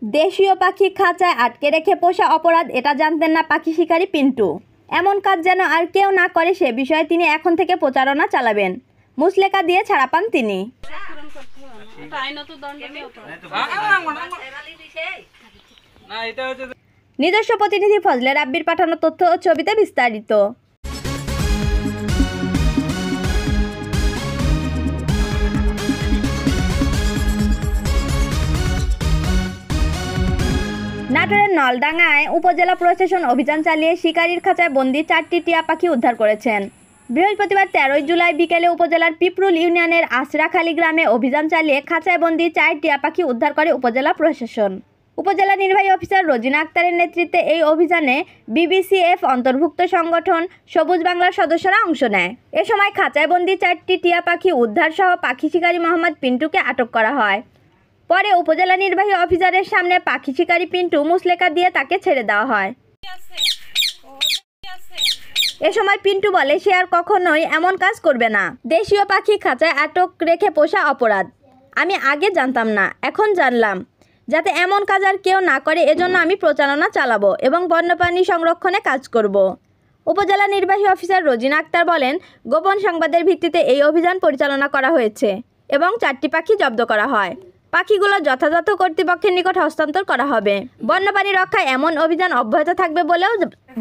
দেশীয় পাখি খাঁচায় আটকে রেখে পোষা অপরাধ, এটা জানতেন না পাখি শিকারী পিন্টু। এমন কাজ যেন আর কেউ না করে সে বিষয়ে তিনি এখন থেকে প্রচারণা চালাবেন। মুচলেকা দিয়ে ছাড়া পান তিনি। নিজস্ব প্রতিনিধি ফজলে রাব্বির পাঠানো তথ্য ও ছবিতে বিস্তারিত। নাটোরের নলডাঙ্গায় উপজেলা প্রশাসন অভিযান চালিয়ে শিকারির খাঁচায় বন্দি 4টি টিয়া পাখি উদ্ধার করেছেন। বৃহস্পতিবার 13 জুলাই বিকেলে উপজেলার পিপরুল ইউনিয়নের আশরাখালী গ্রামে অভিযান চালিয়ে খাঁচায় বন্দি 4 টিয়া পাখি উদ্ধার করে উপজেলা প্রশাসন। উপজেলা নির্বাহী অফিসার রোজিনা আক্তারের নেতৃত্বে এই অভিযানে বিবিসিএফ অন্তর্ভুক্ত সংগঠন সবুজ বাংলার সদস্যরা অংশ নেয়। এ সময় খাঁচায় বন্দি 4টি টিয়া পাখি উদ্ধার সহ পাখি শিকারী মোহাম্মদ পিন্টুকে আটক করা হয়। পরে উপজেলা নির্বাহী অফিসারের সামনে পাখি শিকারী পিন্টু মুচলেকা দিয়ে তাকে ছেড়ে দেওয়া হয়। এ সময় পিন্টু বলে সে আর কখনোই এমন কাজ করবে না। দেশীয় পাখি খাঁচায় আটক রেখে পোষা অপরাধ। আমি আগে জানতাম না, এখন জানলাম। যাতে এমন কাজ আর কেউ না করে এজন্য আমি প্রচারণা চালাবো এবং বন্যপ্রাণী সংরক্ষণে কাজ করব। উপজেলা নির্বাহী অফিসার রোজিনা আক্তার বলেন, গোপন সংবাদের ভিত্তিতে এই অভিযান পরিচালনা করা হয়েছে এবং 4টি পাখি জব্দ করা হয়। পাখিগুলো যথাযথ কর্তৃপক্ষের নিকট হস্তান্তর করা হবে। বন্যপ্রাণী রক্ষায় এমন অভিযান অব্যাহত থাকবে বলেও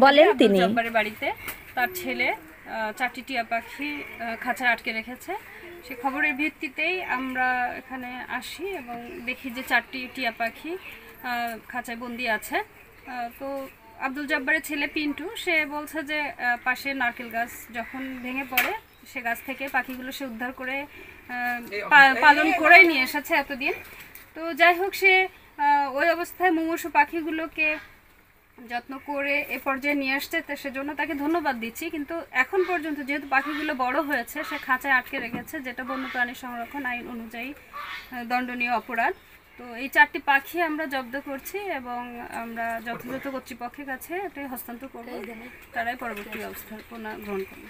বলেন তিনি। বাড়িতে তার ছেলে 4টি টিয়া পাখি খাঁচায় আটকে রেখেছে। সে খবরের ভিত্তিতেই আমরা এখানে আসি এবং দেখি যে 4টি টিয়া পাখি খাঁচায় বন্দি আছে। তো আব্দুল জব্বারের ছেলে পিন্টু সে বলছে যে পাশে নারকেল গাছ যখন ভেঙে পড়ে সে গাছ থেকে পাখিগুলো সে উদ্ধার করে পালন করেই নিয়ে এসেছে এতদিন। তো যাই হোক, সে ওই অবস্থায় মুমূর্ষু পাখিগুলোকে যত্ন করে এ পর্যায়ে নিয়ে আসছে, তো সেজন্য তাকে ধন্যবাদ দিচ্ছি। কিন্তু এখন পর্যন্ত যেহেতু পাখিগুলো বড় হয়েছে, সে খাঁচায় আটকে রেখেছে, যেটা বন্যপ্রাণী সংরক্ষণ আইন অনুযায়ী দণ্ডনীয় অপরাধ। তো এই 4টি পাখি আমরা জব্দ করছি এবং আমরা যথাযথ কর্তৃপক্ষের কাছে এটাই হস্তান্তর করব, তারাই পরবর্তী ব্যবস্থাপনা গ্রহণ করবে।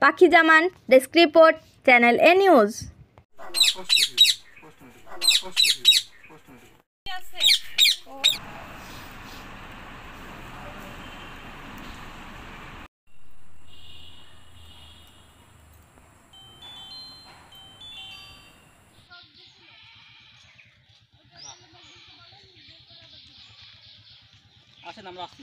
পাখি জামান, ডেস্ক রিপোর্ট, চ্যানেল এ নিউজ। আসেন আমরা আসছি।